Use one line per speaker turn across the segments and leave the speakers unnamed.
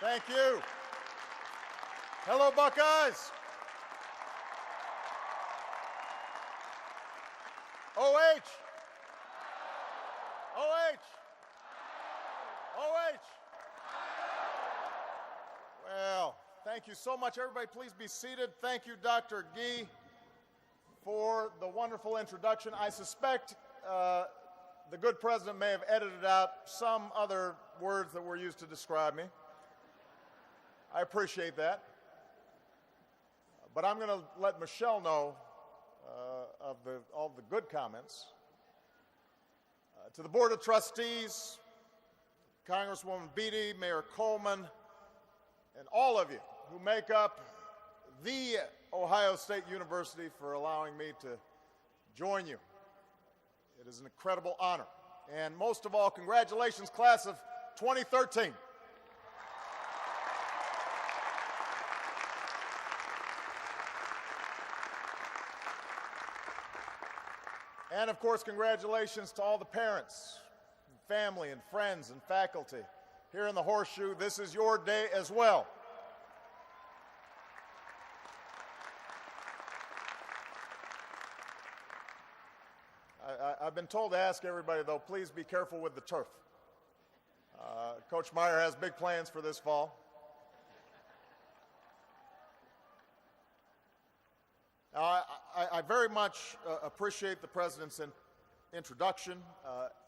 Thank you. Hello, Buckeyes. OH. OH. OH. Well, thank you so much. Everybody, please be seated. Thank you, Dr. Gee, for the wonderful introduction. I suspect the good president may have edited out some other words that were used to describe me. I appreciate that. But I'm going to let Michelle know of all the good comments. To the Board of Trustees, Congresswoman Beatty, Mayor Coleman, and all of you who make up the Ohio State University for allowing me to join you. It is an incredible honor. And most of all, congratulations, class of 2013. And of course, congratulations to all the parents, and family, and friends, and faculty here in the Horseshoe. This is your day as well. I've been told to ask everybody, though, please be careful with the turf. Coach Muir has big plans for this fall. I very much appreciate the President's introduction.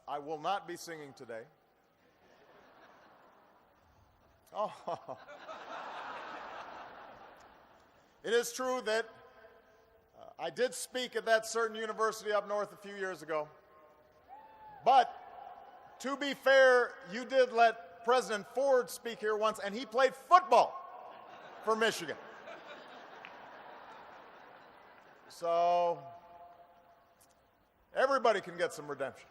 I will not be singing today. Oh. It is true that I did speak at that certain university up north a few years ago. But to be fair, you did let President Ford speak here once, and he played football for Michigan. So everybody can get some redemption.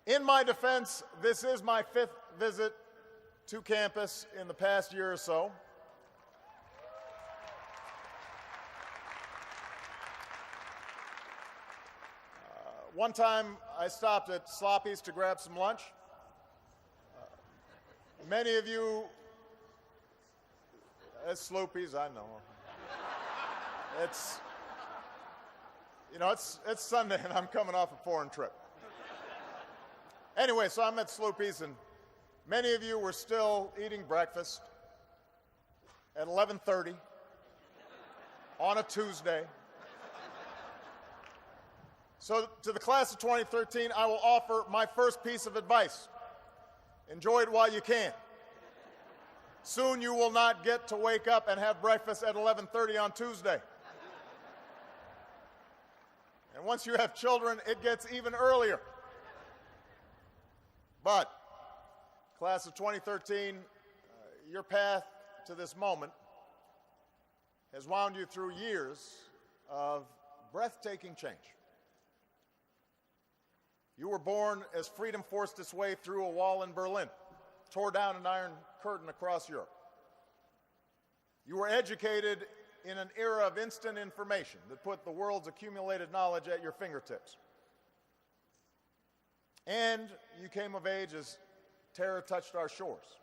In my defense, this is my 5th visit to campus in the past year or so. One time I stopped at Sloppy's to grab some lunch. Many of you, it's Sloopy's, I know. It's Sunday and I'm coming off a foreign trip. Anyway, so I'm at Sloopy's and many of you were still eating breakfast at 11:30 on a Tuesday. So to the class of 2013, I will offer my first piece of advice. Enjoy it while you can. Soon you will not get to wake up and have breakfast at 11:30 on Tuesday. And once you have children, it gets even earlier. But, class of 2013, your path to this moment has wound you through years of breathtaking change. You were born as freedom forced its way through a wall in Berlin, tore down an iron curtain across Europe. You were educated in an era of instant information that put the world's accumulated knowledge at your fingertips. And you came of age as terror touched our shores,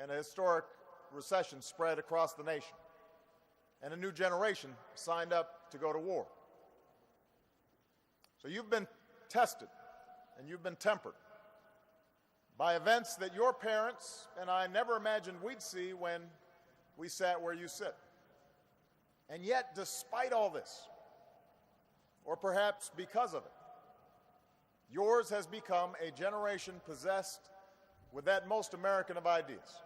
and a historic recession spread across the nation, and a new generation signed up to go to war. So you've been tested, and you've been tempered by events that your parents and I never imagined we'd see when we sat where you sit. And yet, despite all this, or perhaps because of it, yours has become a generation possessed with that most American of ideas,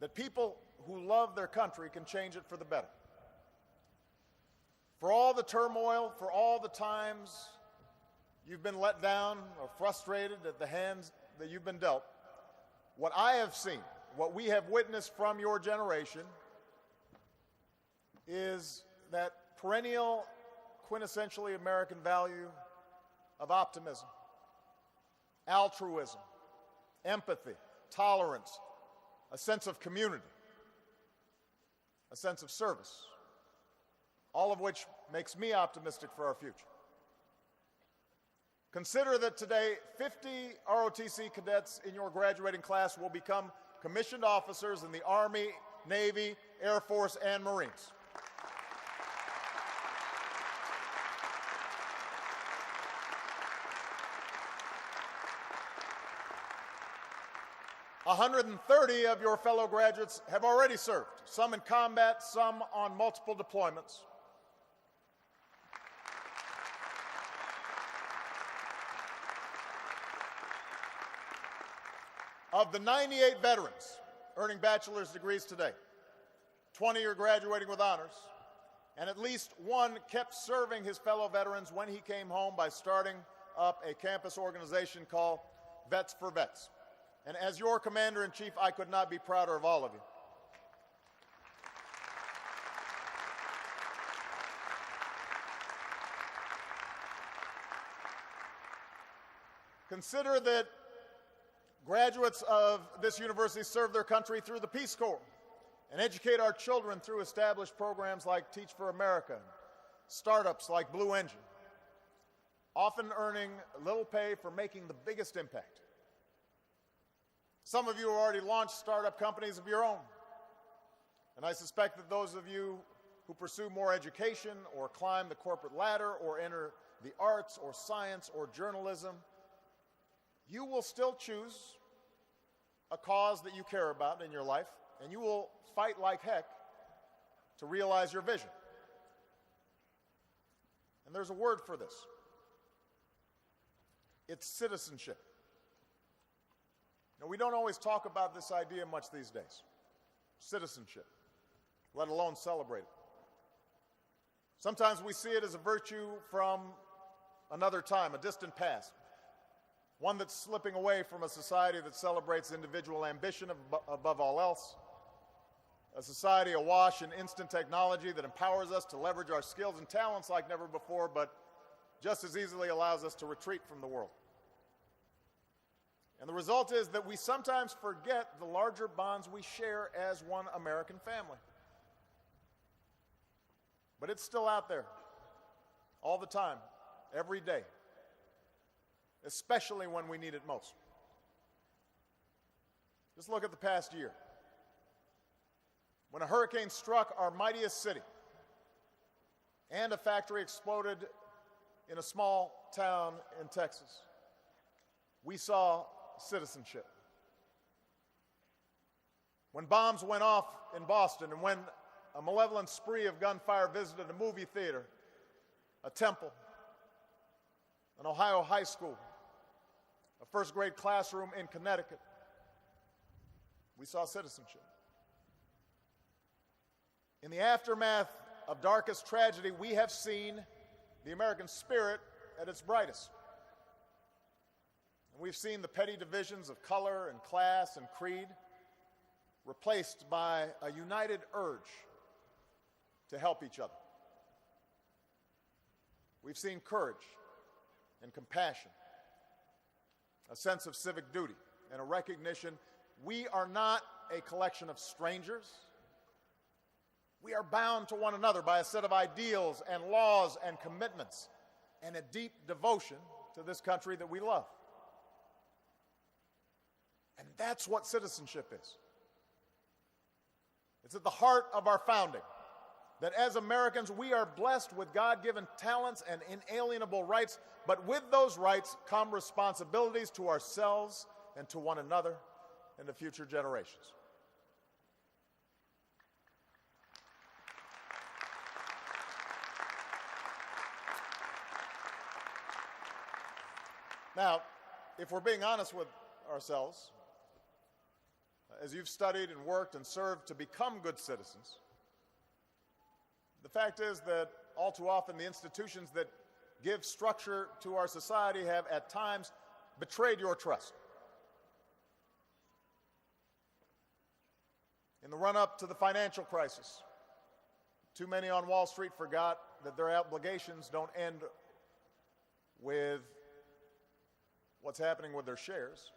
that people who love their country can change it for the better. For all the turmoil, for all the times you've been let down or frustrated at the hands that you've been dealt, what I have seen, what we have witnessed from your generation, is that perennial, quintessentially American value of optimism, altruism, empathy, tolerance, a sense of community, a sense of service, all of which makes me optimistic for our future. Consider that today 50 ROTC cadets in your graduating class will become commissioned officers in the Army, Navy, Air Force, and Marines. A 130 of your fellow graduates have already served, some in combat, some on multiple deployments. Of the 98 veterans earning bachelor's degrees today, 20 are graduating with honors, and at least one kept serving his fellow veterans when he came home by starting up a campus organization called Vets for Vets. And as your Commander-in-Chief, I could not be prouder of all of you. Consider that graduates of this university serve their country through the Peace Corps and educate our children through established programs like Teach for America, startups like Blue Engine, often earning little pay for making the biggest impact. Some of you have already launched startup companies of your own, and I suspect that those of you who pursue more education or climb the corporate ladder or enter the arts or science or journalism, you will still choose a cause that you care about in your life, and you will fight like heck to realize your vision. And there's a word for this. It's citizenship. Now, we don't always talk about this idea much these days, citizenship, let alone celebrate it. Sometimes we see it as a virtue from another time, a distant past, one that's slipping away from a society that celebrates individual ambition above all else, a society awash in instant technology that empowers us to leverage our skills and talents like never before, but just as easily allows us to retreat from the world. And the result is that we sometimes forget the larger bonds we share as one American family. But it's still out there, all the time, every day, especially when we need it most. Just look at the past year. When a hurricane struck our mightiest city and a factory exploded in a small town in Texas, we saw citizenship. When bombs went off in Boston and when a malevolent spree of gunfire visited a movie theater, a temple, an Ohio high school, a first-grade classroom in Connecticut, we saw citizenship. In the aftermath of darkest tragedy, we have seen the American spirit at its brightest. And we've seen the petty divisions of color and class and creed replaced by a united urge to help each other. We've seen courage and compassion, a sense of civic duty, and a recognition we are not a collection of strangers. We are bound to one another by a set of ideals and laws and commitments and a deep devotion to this country that we love. And that's what citizenship is. It's at the heart of our founding, that as Americans we are blessed with God-given talents and inalienable rights, but with those rights come responsibilities to ourselves and to one another and to future generations. Now, if we're being honest with ourselves, as you've studied and worked and served to become good citizens, the fact is that all too often the institutions that give structure to our society have at times betrayed your trust. In the run-up to the financial crisis, too many on Wall Street forgot that their obligations don't end with what's happening with their shares.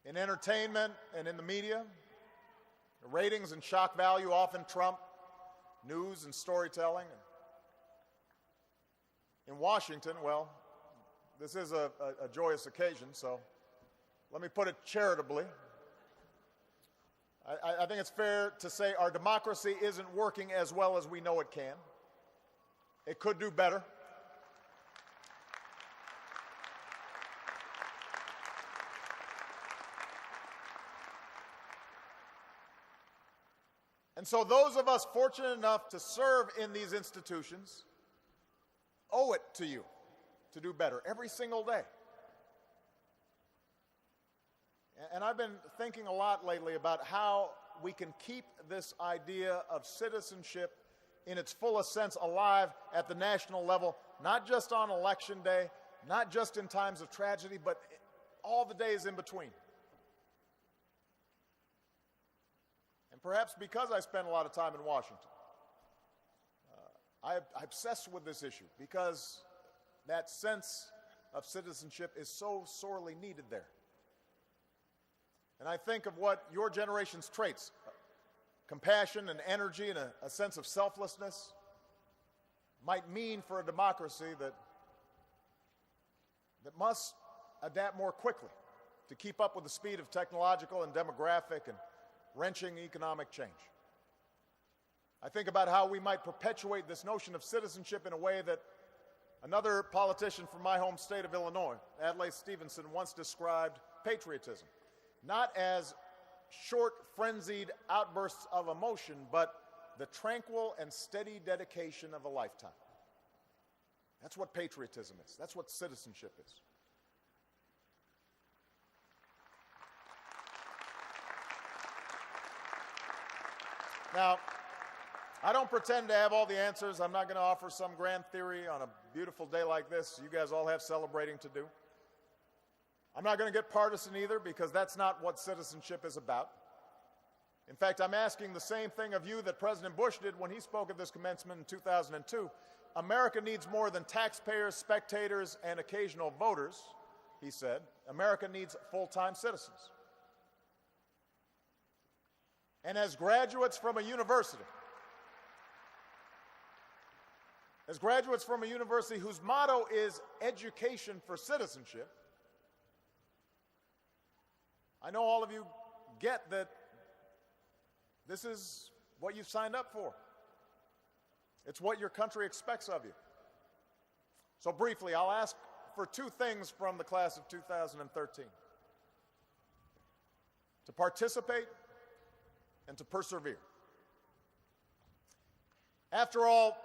In entertainment and in the media, ratings and shock value often trump news and storytelling. in Washington, well, this is a joyous occasion, so let me put it charitably. I think it's fair to say our democracy isn't working as well as we know it can. It could do better. And so those of us fortunate enough to serve in these institutions owe it to you to do better every single day. And I've been thinking a lot lately about how we can keep this idea of citizenship in its fullest sense alive at the national level, not just on Election Day, not just in times of tragedy, but all the days in between. And perhaps because I spend a lot of time in Washington, I obsess with this issue because that sense of citizenship is so sorely needed there. And I think of what your generation's traits, compassion and energy and a sense of selflessness, might mean for a democracy that must adapt more quickly to keep up with the speed of technological and demographic and wrenching economic change. I think about how we might perpetuate this notion of citizenship in a way that another politician from my home state of Illinois, Adlai Stevenson, once described patriotism. Not as short, frenzied outbursts of emotion, but the tranquil and steady dedication of a lifetime. That's what patriotism is. That's what citizenship is. Now, I don't pretend to have all the answers. I'm not going to offer some grand theory on a beautiful day like this. You guys all have celebrating to do. I'm not going to get partisan either, because that's not what citizenship is about. In fact, I'm asking the same thing of you that President Bush did when he spoke at this commencement in 2002. America needs more than taxpayers, spectators, and occasional voters, he said. America needs full-time citizens. And as graduates from a university, whose motto is education for citizenship, I know all of you get that this is what you've signed up for. It's what your country expects of you. So briefly, I'll ask for two things from the class of 2013: to participate and to persevere. After all,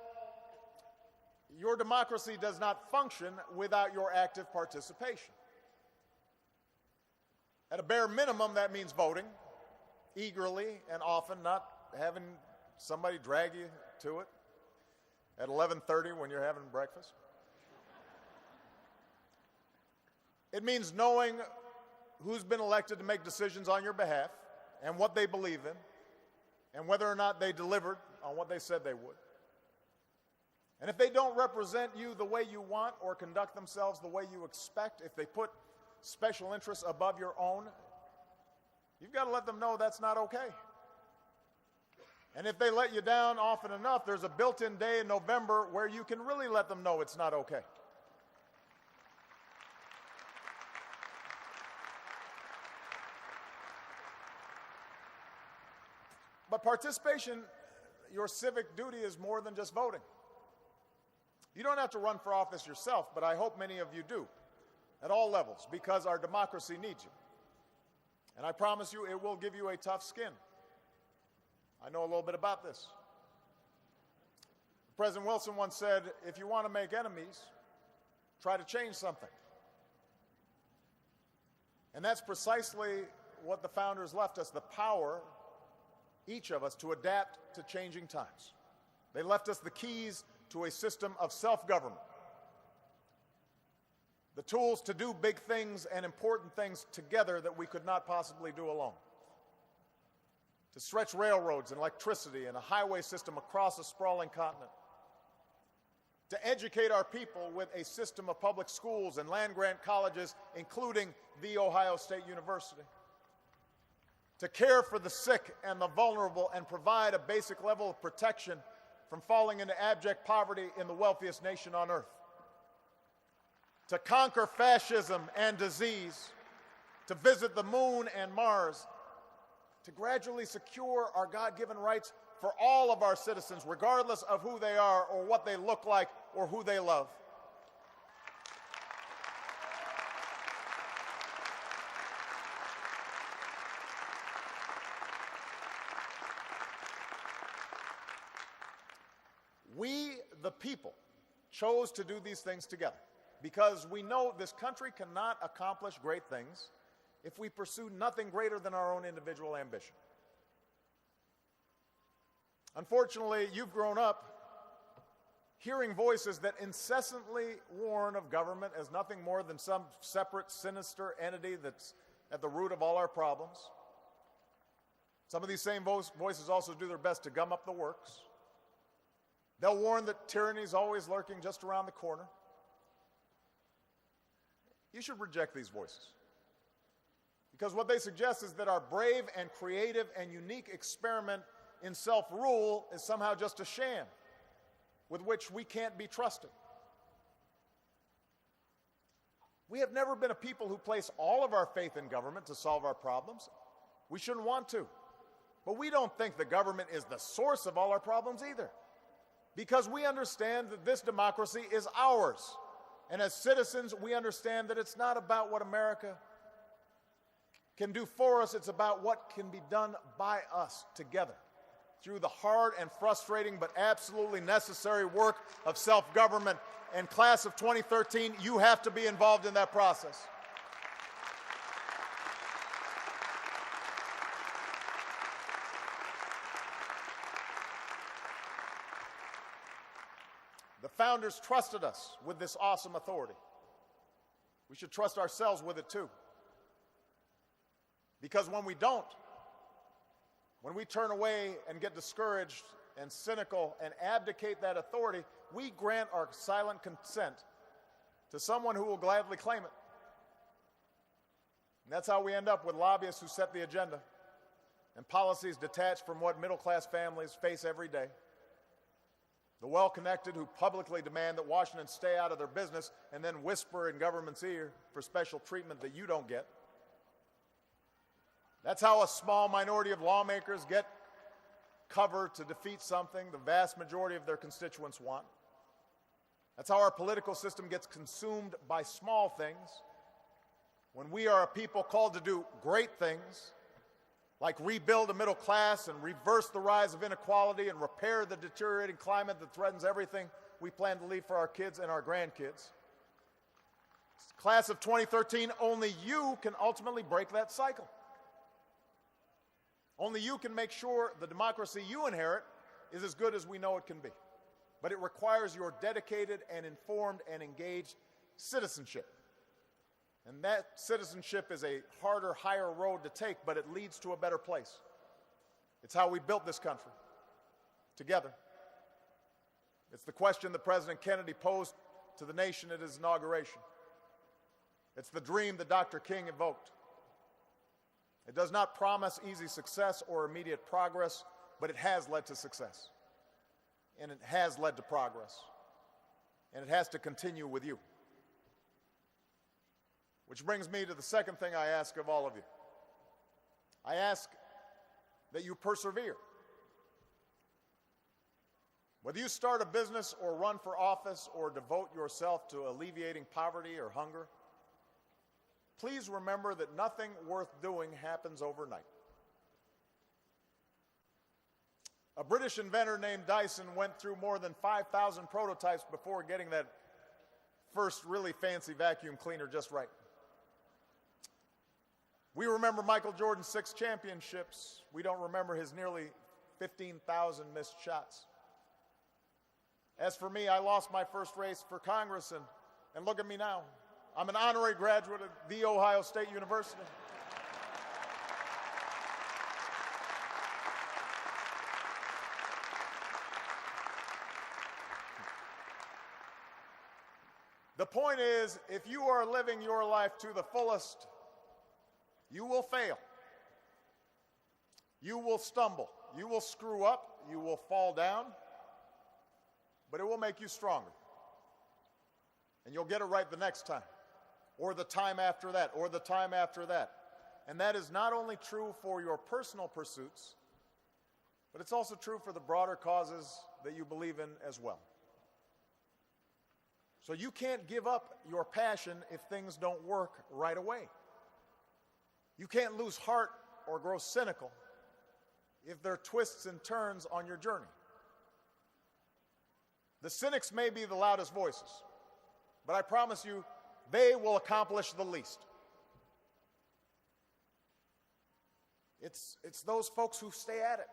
your democracy does not function without your active participation. At a bare minimum, that means voting eagerly and often, not having somebody drag you to it at 11:30 when you're having breakfast. It means knowing who's been elected to make decisions on your behalf and what they believe in and whether or not they delivered on what they said they would. And if they don't represent you the way you want or conduct themselves the way you expect, if they put special interests above your own, you've got to let them know that's not okay. And if they let you down often enough, there's a built-in day in November where you can really let them know it's not okay. But participation, your civic duty, is more than just voting. You don't have to run for office yourself, but I hope many of you do, at all levels, because our democracy needs you. And I promise you, it will give you a tough skin. I know a little bit about this. President Wilson once said, if you want to make enemies, try to change something. And that's precisely what the founders left us, the power, each of us, to adapt to changing times. They left us the keys to a system of self-government, the tools to do big things and important things together that we could not possibly do alone, to stretch railroads and electricity and a highway system across a sprawling continent, to educate our people with a system of public schools and land-grant colleges, including The Ohio State University, to care for the sick and the vulnerable and provide a basic level of protection from falling into abject poverty in the wealthiest nation on earth, to conquer fascism and disease, to visit the moon and Mars, to gradually secure our God-given rights for all of our citizens, regardless of who they are or what they look like or who they love. We, the people, chose to do these things together because we know this country cannot accomplish great things if we pursue nothing greater than our own individual ambition. Unfortunately, you've grown up hearing voices that incessantly warn of government as nothing more than some separate, sinister entity that's at the root of all our problems. Some of these same voices also do their best to gum up the works. They'll warn that tyranny is always lurking just around the corner. You should reject these voices, because what they suggest is that our brave and creative and unique experiment in self-rule is somehow just a sham with which we can't be trusted. We have never been a people who place all of our faith in government to solve our problems. We shouldn't want to. But we don't think the government is the source of all our problems either, because we understand that this democracy is ours. And as citizens, we understand that it's not about what America can do for us, it's about what can be done by us together through the hard and frustrating but absolutely necessary work of self-government. And class of 2013, you have to be involved in that process. The founders trusted us with this awesome authority. We should trust ourselves with it too. Because when we don't, when we turn away and get discouraged and cynical and abdicate that authority, we grant our silent consent to someone who will gladly claim it. And that's how we end up with lobbyists who set the agenda and policies detached from what middle-class families face every day. The well-connected who publicly demand that Washington stay out of their business and then whisper in government's ear for special treatment that you don't get. That's how a small minority of lawmakers get cover to defeat something the vast majority of their constituents want. That's how our political system gets consumed by small things when we are a people called to do great things, like rebuild a middle class and reverse the rise of inequality and repair the deteriorating climate that threatens everything we plan to leave for our kids and our grandkids. Class of 2013, only you can ultimately break that cycle. Only you can make sure the democracy you inherit is as good as we know it can be. But it requires your dedicated and informed and engaged citizenship. And that citizenship is a harder, higher road to take, but it leads to a better place. It's how we built this country, together. It's the question that President Kennedy posed to the nation at his inauguration. It's the dream that Dr. King evoked. It does not promise easy success or immediate progress, but it has led to success. And it has led to progress. And it has to continue with you. Which brings me to the second thing I ask of all of you. I ask that you persevere. Whether you start a business or run for office or devote yourself to alleviating poverty or hunger, please remember that nothing worth doing happens overnight. A British inventor named Dyson went through more than 5,000 prototypes before getting that first really fancy vacuum cleaner just right. We remember Michael Jordan's 6 championships. We don't remember his nearly 15,000 missed shots. As for me, I lost my first race for Congress, and look at me now. I'm an honorary graduate of The Ohio State University. The point is, if you are living your life to the fullest, you will fail. You will stumble. You will screw up. You will fall down. But it will make you stronger. and you'll get it right the next time, or the time after that, or the time after that. And that is not only true for your personal pursuits, but it's also true for the broader causes that you believe in as well. So you can't give up your passion if things don't work right away. You can't lose heart or grow cynical if there are twists and turns on your journey. The cynics may be the loudest voices, but I promise you, they will accomplish the least. It's those folks who stay at it,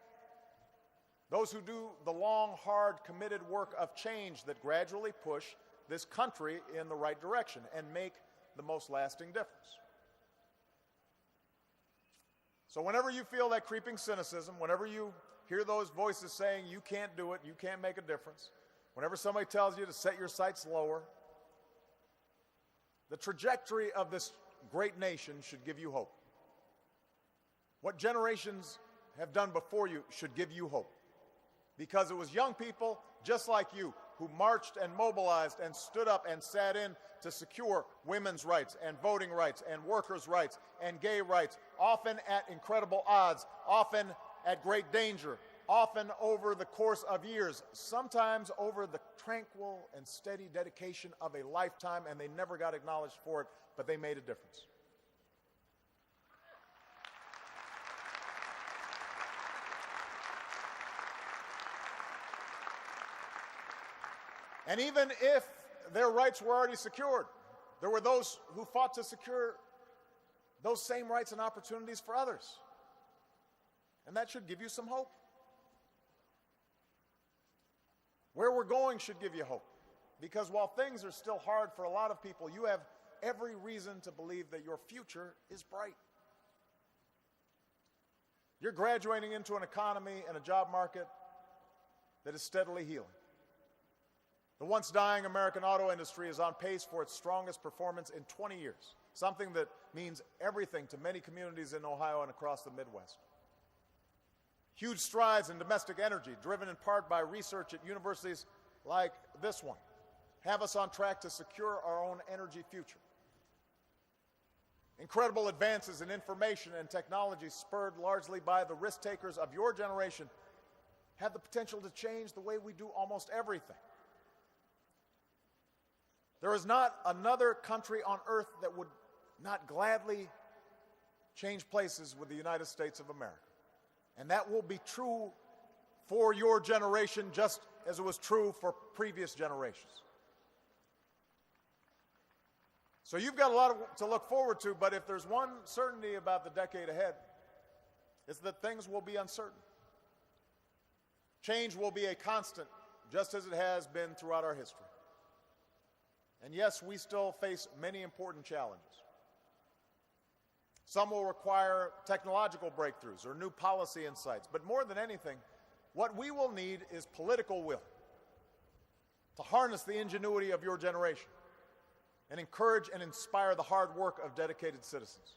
those who do the long, hard, committed work of change that gradually push this country in the right direction and make the most lasting difference. So whenever you feel that creeping cynicism, whenever you hear those voices saying you can't do it, you can't make a difference, whenever somebody tells you to set your sights lower, the trajectory of this great nation should give you hope. What generations have done before you should give you hope, because it was young people just like you who marched and mobilized and stood up and sat in to secure women's rights and voting rights and workers' rights and gay rights, often at incredible odds, often at great danger, often over the course of years, sometimes over the tranquil and steady dedication of a lifetime, and they never got acknowledged for it, but they made a difference. And even if their rights were already secured, there were those who fought to secure those same rights and opportunities for others. And that should give you some hope. Where we're going should give you hope, because while things are still hard for a lot of people, you have every reason to believe that your future is bright. You're graduating into an economy and a job market that is steadily healing. The once dying American auto industry is on pace for its strongest performance in 20 years, something that means everything to many communities in Ohio and across the Midwest. Huge strides in domestic energy, driven in part by research at universities like this one, have us on track to secure our own energy future. Incredible advances in information and technology, spurred largely by the risk takers of your generation, have the potential to change the way we do almost everything. There is not another country on earth that would not gladly change places with the United States of America. And that will be true for your generation just as it was true for previous generations. So you've got a lot to look forward to, but if there's one certainty about the decade ahead, it's that things will be uncertain. Change will be a constant, just as it has been throughout our history. And yes, we still face many important challenges. Some will require technological breakthroughs or new policy insights. But more than anything, what we will need is political will to harness the ingenuity of your generation and encourage and inspire the hard work of dedicated citizens,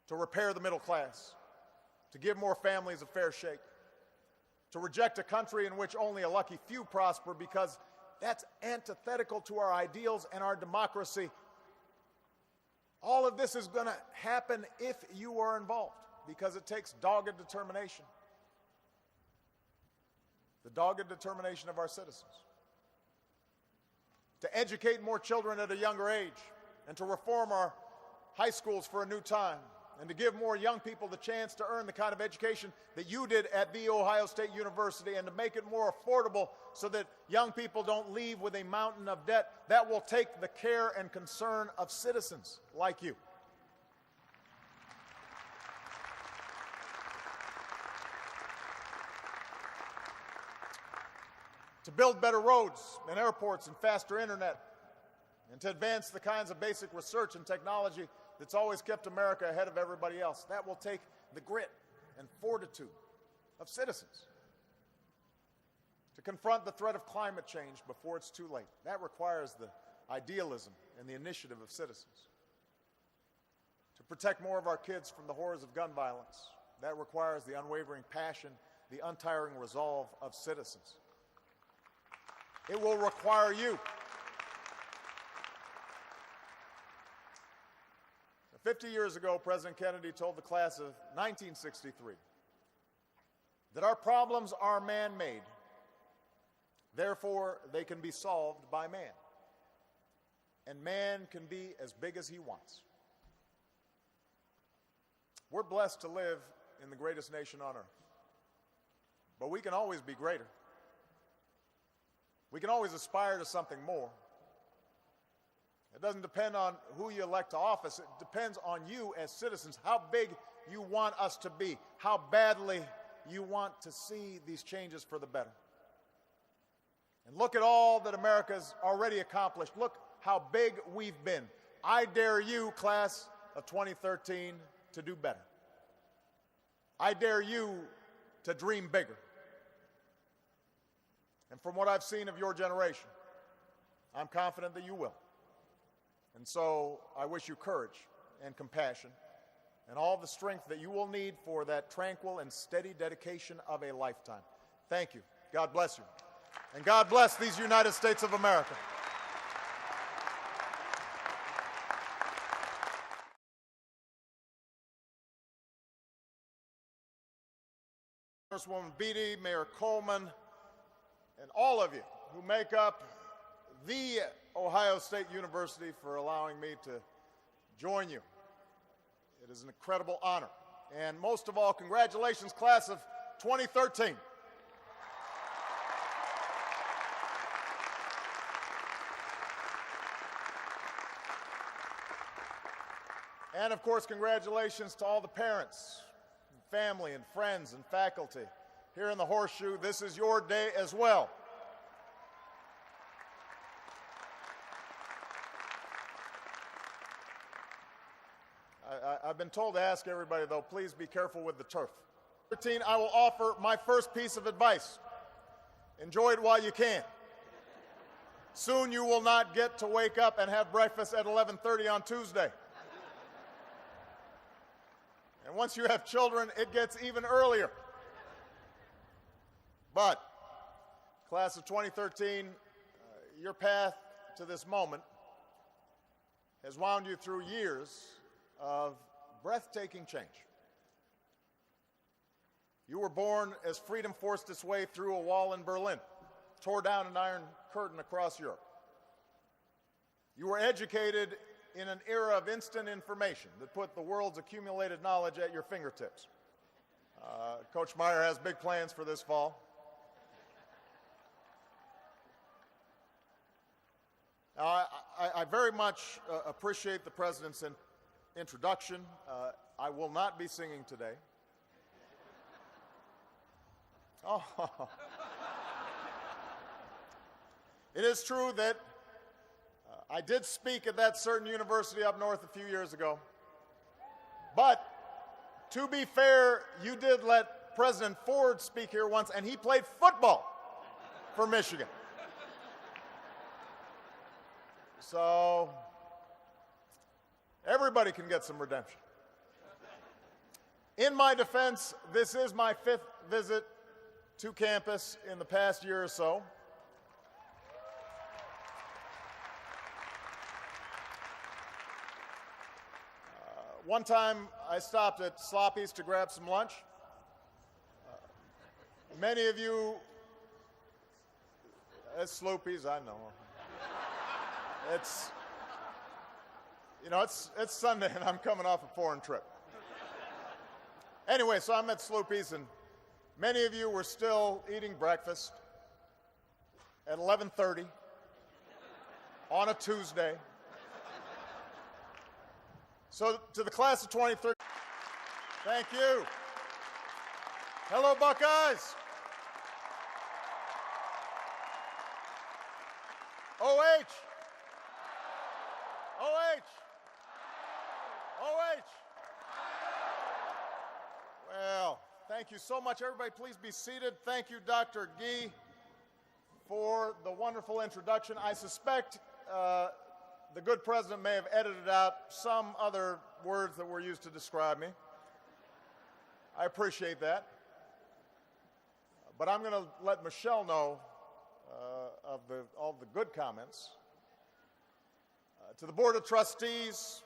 to repair the middle class, to give more families a fair shake, to reject a country in which only a lucky few prosper, because that's antithetical to our ideals and our democracy. All of this is going to happen if you are involved, because it takes dogged determination. The dogged determination of our citizens to educate more children at a younger age, and to reform our high schools for a new time, and to give more young people the chance to earn the kind of education that you did at The Ohio State University, and to make it more affordable so that young people don't leave with a mountain of debt. That will take the care and concern of citizens like you. To build better roads and airports and faster internet, and to advance the kinds of basic research and technology that's always kept America ahead of everybody else. That will take the grit and fortitude of citizens. To confront the threat of climate change before it's too late. That requires the idealism and the initiative of citizens. To protect more of our kids from the horrors of gun violence. That requires the unwavering passion, the untiring resolve of citizens. It will require you 50 years ago, President Kennedy told the class of 1963 that our problems are man-made, therefore they can be solved by man, and man can be as big as he wants. We're blessed to live in the greatest nation on earth, but we can always be greater. We can always aspire to something more. It doesn't depend on who you elect to office. It depends on you as citizens, how big you want us to be, how badly you want to see these changes for the better. And look at all that America's already accomplished. Look how big we've been. I dare you, class of 2013, to do better. I dare you to dream bigger. And from what I've seen of your generation, I'm confident that you will. And so I wish you courage and compassion and all the strength that you will need for that tranquil and steady dedication of a lifetime. Thank you. God bless you. And God bless these United States of America. Congresswoman Beatty, Mayor Coleman, and all of you who make up the Ohio State University for allowing me to join you. It is an incredible honor. And most of all, congratulations, class of 2013. And of course, congratulations to all the parents, family, and friends, and faculty here in the Horseshoe. This is your day as well. I've been told to ask everybody, though, please be careful with the turf. 13, I will offer my first piece of advice. Enjoy it while you can. Soon you will not get to wake up and have breakfast at 11:30 on Tuesday. And once you have children, it gets even earlier. But, class of 2013, your path to this moment has wound you through years of breathtaking change. You were born as freedom forced its way through a wall in Berlin, tore down an iron curtain across Europe. You were educated in an era of instant information that put the world's accumulated knowledge at your fingertips. Coach Muir has big plans for this fall. I very much appreciate the President's introduction. I will not be singing today. Oh. It is true that I did speak at that certain university up north a few years ago. But to be fair, you did let President Ford speak here once, and he played football for Michigan. So everybody can get some redemption. In my defense, this is my 5th visit to campus in the past year or so. One time I stopped at Sloppy's to grab some lunch. Many of you, it's Sloopy's, I know. It's Sunday and I'm coming off a foreign trip. Anyway, so I'm at Sloopy's and many of you were still eating breakfast at 11:30 on a Tuesday. So to the class of 2013, thank you. Hello, Buckeyes. OH. OH. OH. Well, thank you so much. Everybody, please be seated. Thank you, Dr. Gee, for the wonderful introduction. I suspect the good president may have edited out some other words that were used to describe me. I appreciate that. But I'm going to let Michelle know of all the good comments. To the Board of Trustees,